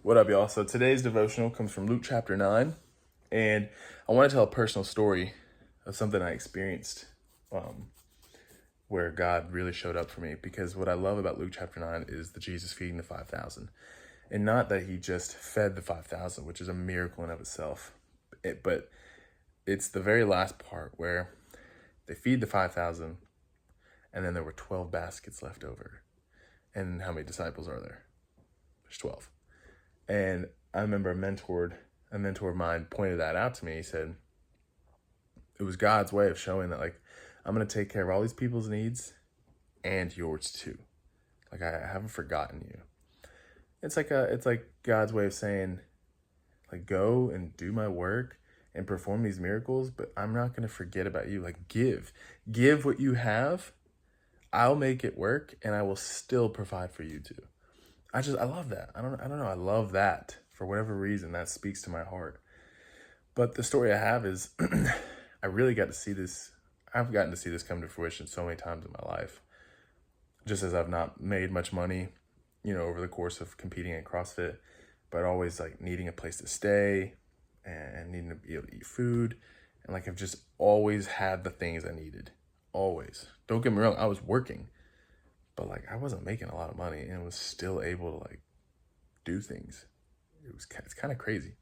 What up, y'all? So today's devotional comes from Luke chapter 9, and I want to tell a personal story of something I experienced where God really showed up for me. Because what I love about Luke chapter 9 is the Jesus feeding the 5,000. And not that he just fed the 5,000, which is a miracle in of itself, but it's the very last part where they feed the 5,000, and then there were 12 baskets left over. And how many disciples are there? There's 12. And I remember a mentor of mine pointed that out to me. He said, it was God's way of showing that, like, I'm going to take care of all these people's needs and yours too. Like, I haven't forgotten you. It's like God's way of saying, like, go and do my work and perform these miracles, but I'm not going to forget about you. Like, give what you have. I'll make it work, and I will still provide for you too. I love that. I don't know. I love that for whatever reason. That speaks to my heart. But the story I have is I really got to see this. I've gotten to see this come to fruition so many times in my life. Just as I've not made much money, over the course of competing in CrossFit, but always like needing a place to stay and needing to be able to eat food. And like, I've just always had the things I needed. Always. Don't get me wrong. I was working. But like, I wasn't making a lot of money and was still able to like do things. It's kind of crazy.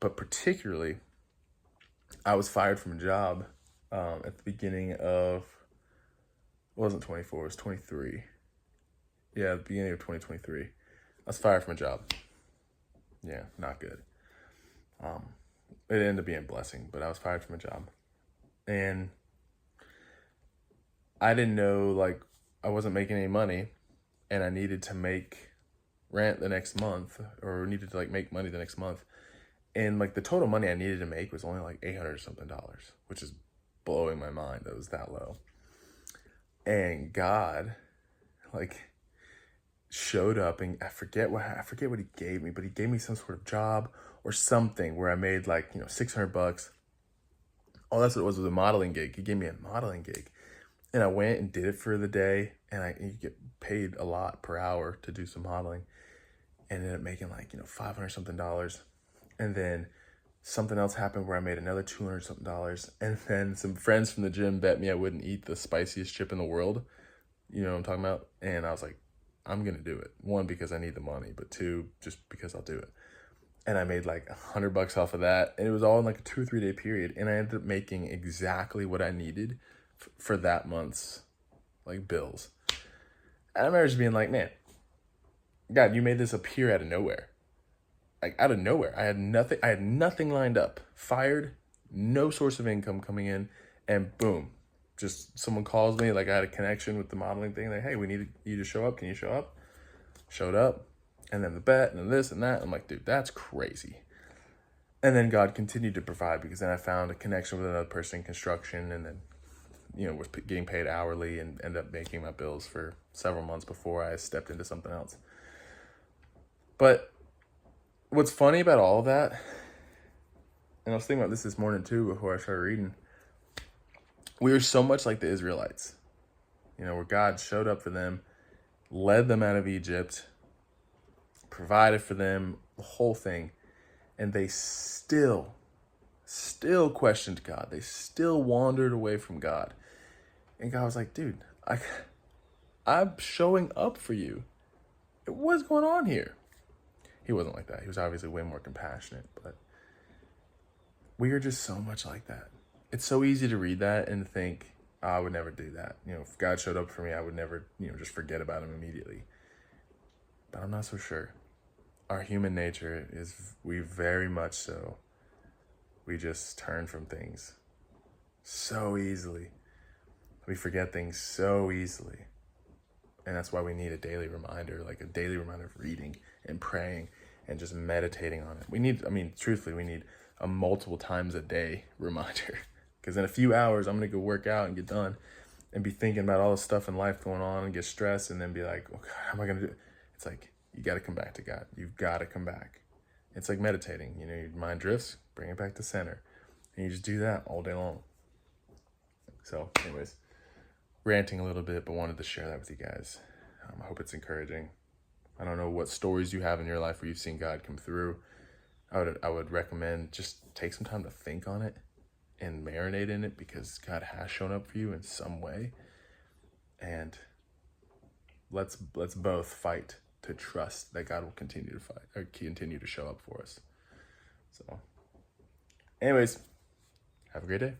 But particularly, I was fired from a job at the beginning of, it wasn't 24, it was 23. Yeah, the beginning of 2023. I was fired from a job. Yeah, not good. It ended up being a blessing, but I was fired from a job. And I didn't know, like, I wasn't making any money, and I needed to make rent the next month, or needed to like make money the next month. And like, the total money I needed to make was only like $800 or something, which is blowing my mind that it was that low. And God like showed up, and I forget what he gave me, but he gave me some sort of job or something where I made like, $600. Oh, that's what it was a modeling gig. He gave me a modeling gig. And I went and did it for the day, and you get paid a lot per hour to do some modeling. And ended up making like, $500 something. And then something else happened where I made another $200 something. And then some friends from the gym bet me I wouldn't eat the spiciest chip in the world. You know what I'm talking about? And I was like, I'm going to do it. One, because I need the money, but two, just because I'll do it. And I made like $100 off of that. And it was all in like a 2 or 3 day period. And I ended up making exactly what I needed for that month's like bills. And I remember just being like, man, God, you made this appear out of nowhere. Like, out of nowhere. I had nothing lined up. Fired, no source of income coming in, and boom. Just someone calls me, like I had a connection with the modeling thing, like, hey, we need you to show up. Can you show up? Showed up. And then the bet, and then this and that. I'm like, dude, that's crazy. And then God continued to provide, because then I found a connection with another person in construction, and then was getting paid hourly, and ended up making my bills for several months before I stepped into something else. But what's funny about all of that, and I was thinking about this morning too before I started reading, we were so much like the Israelites, where God showed up for them, led them out of Egypt, provided for them, the whole thing, and they still questioned God. They still wandered away from God. And God was like, dude, I'm showing up for you. What's going on here? He wasn't like that. He was obviously way more compassionate, but we are just so much like that. It's so easy to read that and think, oh, I would never do that. If God showed up for me, I would never, just forget about him immediately. But I'm not so sure. Our human nature is, we very much so, we just turn from things so easily. We forget things so easily. And that's why we need a daily reminder, like a daily reminder of reading and praying and just meditating on it. Truthfully, we need a multiple times a day reminder. Because in a few hours, I'm going to go work out and get done and be thinking about all the stuff in life going on and get stressed, and then be like, oh God, how am I going to do it? It's like, you got to come back to God. You've got to come back. It's like meditating. Your mind drifts, bring it back to center. And you just do that all day long. So anyways, ranting a little bit, but wanted to share that with you guys. I hope it's encouraging. I don't know what stories you have in your life where you've seen God come through. I would recommend just take some time to think on it and marinate in it, because God has shown up for you in some way. And let's both fight to trust that God will continue to fight or continue to show up for us. So anyways, have a great day.